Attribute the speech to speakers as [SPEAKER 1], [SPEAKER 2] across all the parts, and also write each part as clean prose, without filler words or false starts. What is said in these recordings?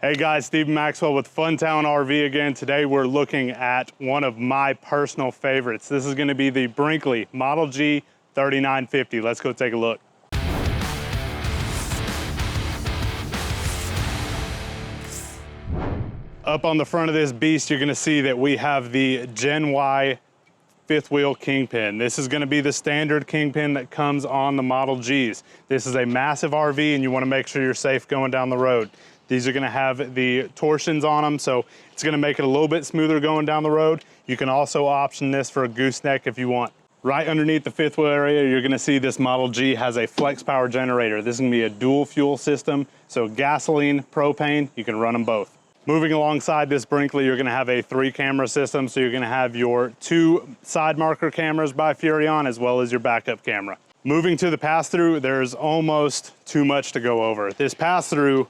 [SPEAKER 1] Hey guys, Stephen Maxwell with Funtown RV again. Today we're looking at one of my personal favorites. This is gonna be the Brinkley Model G 3950. Let's go take a look. Up on the front of this beast, you're gonna see that we have the Gen Y fifth wheel kingpin. This is gonna be the standard kingpin that comes on the Model Gs. This is a massive RV and you wanna make sure you're safe going down the road. These are gonna have the torsions on them, so it's gonna make it a little bit smoother going down the road. You can also option this for a gooseneck if you want. Right underneath the fifth wheel area, you're gonna see this Model G has a flex power generator. This is gonna be a dual fuel system, so gasoline, propane, you can run them both. Moving alongside this Brinkley, you're gonna have a 3-camera system, so you're gonna have your 2 side marker cameras by Furrion as well as your backup camera. Moving to the pass-through, there's almost too much to go over. This pass-through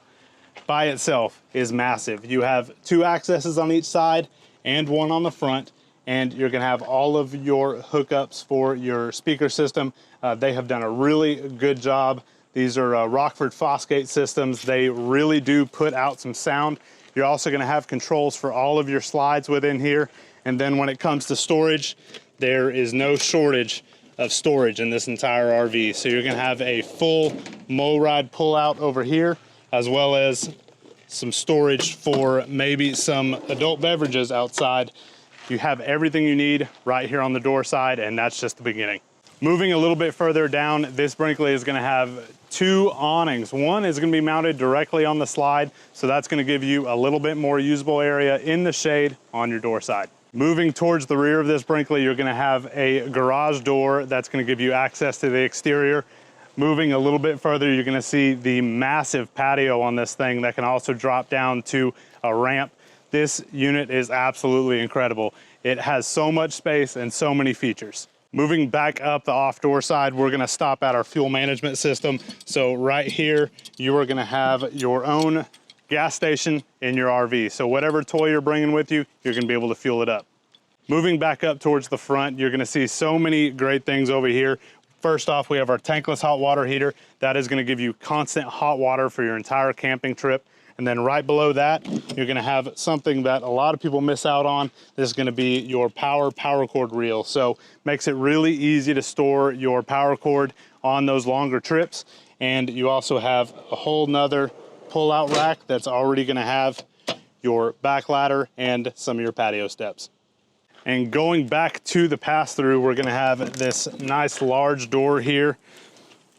[SPEAKER 1] by itself is massive. You have 2 accesses on each side and 1 on the front, and you're gonna have all of your hookups for your speaker system. They have done a really good job. These are Rockford Fosgate systems. They really do put out some sound. You're also gonna have controls for all of your slides within here. And then when it comes to storage, there is no shortage of storage in this entire RV. So you're gonna have a full mow-ride pull-out over here, as well as some storage for maybe some adult beverages outside. You have everything you need right here on the door side, and that's just the beginning. Moving a little bit further down, this Brinkley is gonna have 2 awnings. One is gonna be mounted directly on the slide, so that's gonna give you a little bit more usable area in the shade on your door side. Moving towards the rear of this Brinkley, you're gonna have a garage door that's gonna give you access to the exterior. Moving a little bit further, you're gonna see the massive patio on this thing that can also drop down to a ramp. This unit is absolutely incredible. It has so much space and so many features. Moving back up the off-door side, we're gonna stop at our fuel management system. So right here, you are gonna have your own gas station in your RV. So whatever toy you're bringing with you, you're gonna be able to fuel it up. Moving back up towards the front, you're gonna see so many great things over here. First off, we have our tankless hot water heater. That is gonna give you constant hot water for your entire camping trip. And then right below that, you're gonna have something that a lot of people miss out on. This is gonna be your power cord reel. So makes it really easy to store your power cord on those longer trips. And you also have a whole nother pull-out rack that's already gonna have your back ladder and some of your patio steps. And going back to the pass-through, we're gonna have this nice large door here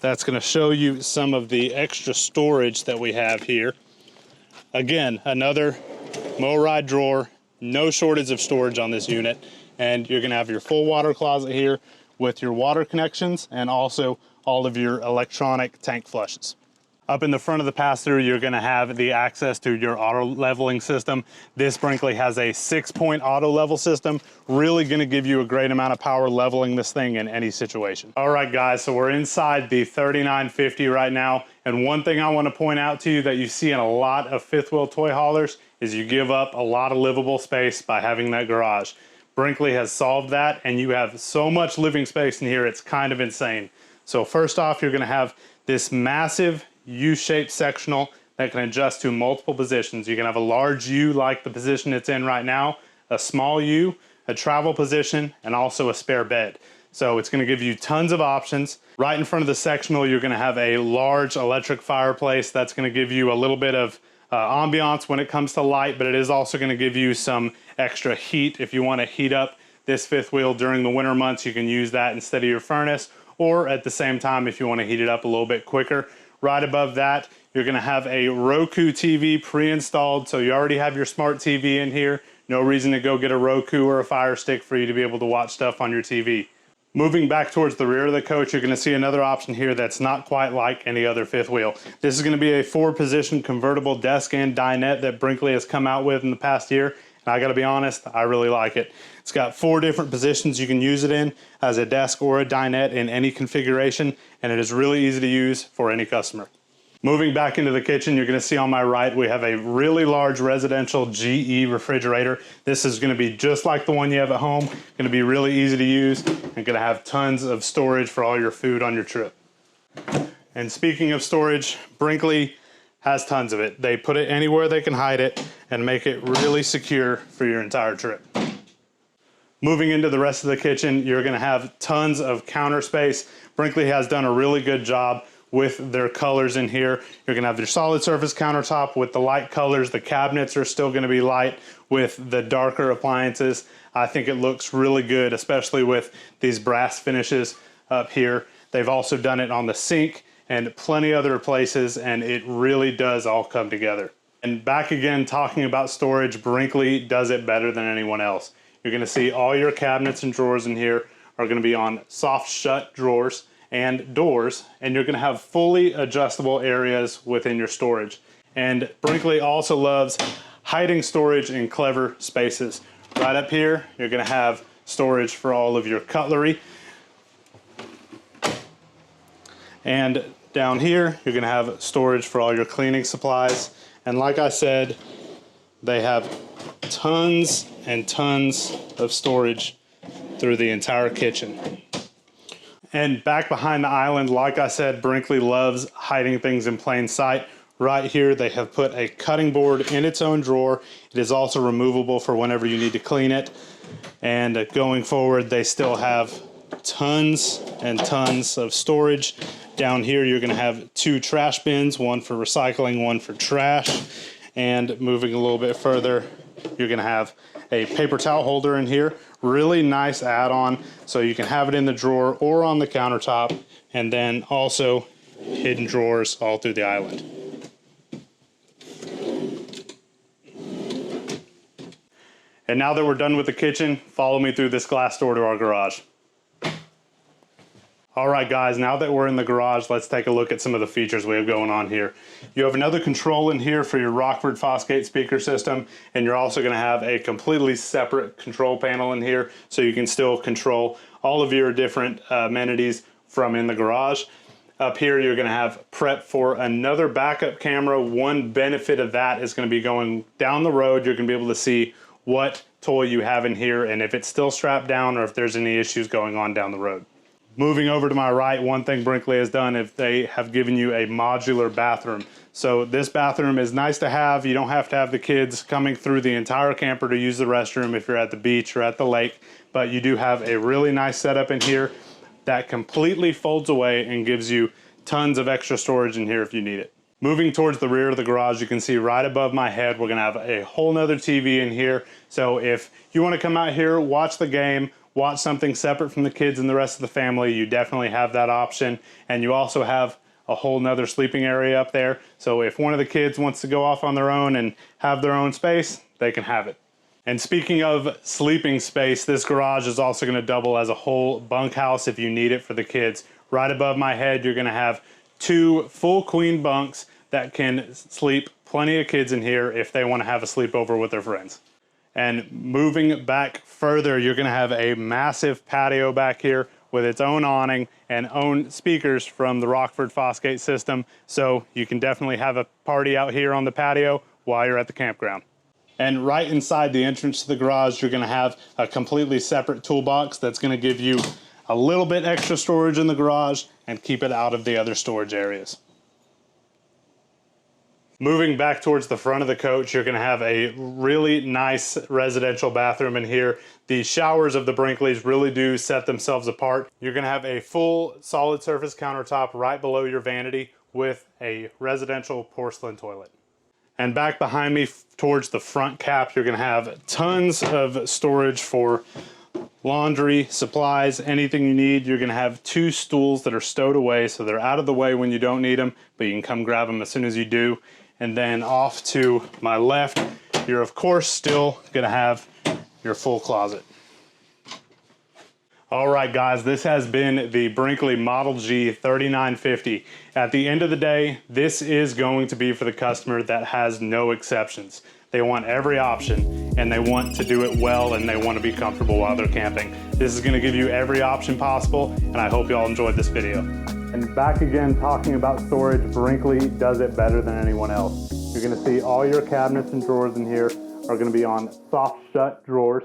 [SPEAKER 1] that's gonna show you some of the extra storage that we have here. Again, another mow-ride drawer, no shortage of storage on this unit. And you're gonna have your full water closet here with your water connections and also all of your electronic tank flushes. Up in the front of the pass-through, you're gonna have the access to your auto leveling system. This Brinkley has a 6-point auto level system, really gonna give you a great amount of power leveling this thing in any situation. All right, guys, so we're inside the 3950 right now. And one thing I wanna point out to you that you see in a lot of fifth wheel toy haulers is you give up a lot of livable space by having that garage. Brinkley has solved that, and you have so much living space in here, it's kind of insane. So first off, you're gonna have this massive U-shaped sectional that can adjust to multiple positions. You can have a large U like the position it's in right now, a small U, a travel position, and also a spare bed. So it's gonna give you tons of options. Right in front of the sectional, you're gonna have a large electric fireplace that's gonna give you a little bit of ambiance when it comes to light, but it is also gonna give you some extra heat. If you wanna heat up this fifth wheel during the winter months, you can use that instead of your furnace, or at the same time, if you wanna heat it up a little bit quicker. Right above that, you're gonna have a Roku TV pre-installed, so you already have your smart TV in here. No reason to go get a Roku or a Fire Stick for you to be able to watch stuff on your TV. Moving back towards the rear of the coach, you're gonna see another option here that's not quite like any other fifth wheel. This is gonna be a 4-position convertible desk and dinette that Brinkley has come out with in the past year. And I gotta be honest, I really like it. It's got 4 different positions you can use it in as a desk or a dinette in any configuration, and it is really easy to use for any customer. Moving back into the kitchen, you're gonna see on my right, we have a really large residential GE refrigerator. This is gonna be just like the one you have at home, gonna be really easy to use, and gonna have tons of storage for all your food on your trip. And speaking of storage, Brinkley has tons of it. They put it anywhere they can hide it and make it really secure for your entire trip. Moving into the rest of the kitchen, you're gonna have tons of counter space. Brinkley has done a really good job with their colors in here. You're gonna have your solid surface countertop with the light colors. The cabinets are still gonna be light with the darker appliances. I think it looks really good, especially with these brass finishes up here. They've also done it on the sink and plenty other places, and it really does all come together. And back again, talking about storage, Brinkley does it better than anyone else. You're gonna see all your cabinets and drawers in here are gonna be on soft shut drawers and doors, and you're gonna have fully adjustable areas within your storage. And Brinkley also loves hiding storage in clever spaces. Right up here, you're gonna have storage for all of your cutlery. And down here, you're gonna have storage for all your cleaning supplies. And like I said, they have tons and tons of storage through the entire kitchen. And back behind the island, like I said, Brinkley loves hiding things in plain sight. Right here, they have put a cutting board in its own drawer. It is also removable for whenever you need to clean it. And going forward, they still have tons and tons of storage. Down here, you're gonna have 2 trash bins, one for recycling, one for trash. And moving a little bit further, you're gonna have a paper towel holder in here. Really nice add-on, so you can have it in the drawer or on the countertop, and then also hidden drawers all through the island. And now that we're done with the kitchen, follow me through this glass door to our garage. All right, guys, now that we're in the garage, let's take a look at some of the features we have going on here. You have another control in here for your Rockford Fosgate speaker system, and you're also gonna have a completely separate control panel in here, so you can still control all of your different amenities from in the garage. Up here, you're gonna have prep for another backup camera. One benefit of that is gonna be going down the road, you're gonna be able to see what toy you have in here and if it's still strapped down or if there's any issues going on down the road. Moving over to my right, one thing Brinkley has done is they have given you a modular bathroom. So this bathroom is nice to have. You don't have to have the kids coming through the entire camper to use the restroom if you're at the beach or at the lake, but you do have a really nice setup in here that completely folds away and gives you tons of extra storage in here if you need it. Moving towards the rear of the garage, you can see right above my head, we're gonna have a whole nother TV in here. So if you wanna come out here, watch the game, watch something separate from the kids and the rest of the family, you definitely have that option. And you also have a whole nother sleeping area up there. So if one of the kids wants to go off on their own and have their own space, they can have it. And speaking of sleeping space, this garage is also gonna double as a whole bunkhouse if you need it for the kids. Right above my head, you're gonna have 2 full queen bunks that can sleep plenty of kids in here if they wanna have a sleepover with their friends. And moving back further, you're gonna have a massive patio back here with its own awning and own speakers from the Rockford Fosgate system. So you can definitely have a party out here on the patio while you're at the campground. And right inside the entrance to the garage, you're gonna have a completely separate toolbox that's gonna give you a little bit extra storage in the garage and keep it out of the other storage areas. Moving back towards the front of the coach, you're gonna have a really nice residential bathroom in here. The showers of the Brinkleys really do set themselves apart. You're gonna have a full solid surface countertop right below your vanity with a residential porcelain toilet. And back behind me towards the front cap, you're gonna have tons of storage for laundry, supplies, anything you need. You're gonna have 2 stools that are stowed away, so they're out of the way when you don't need them, but you can come grab them as soon as you do. And then off to my left, you're of course still gonna have your full closet. All right, guys, this has been the Brinkley Model G 3950. At the end of the day, this is going to be for the customer that has no exceptions. They want every option and they want to do it well and they want to be comfortable while they're camping. This is gonna give you every option possible, and I hope y'all enjoyed this video. And back again, talking about storage, Brinkley does it better than anyone else. You're gonna see all your cabinets and drawers in here are gonna be on soft shut drawers.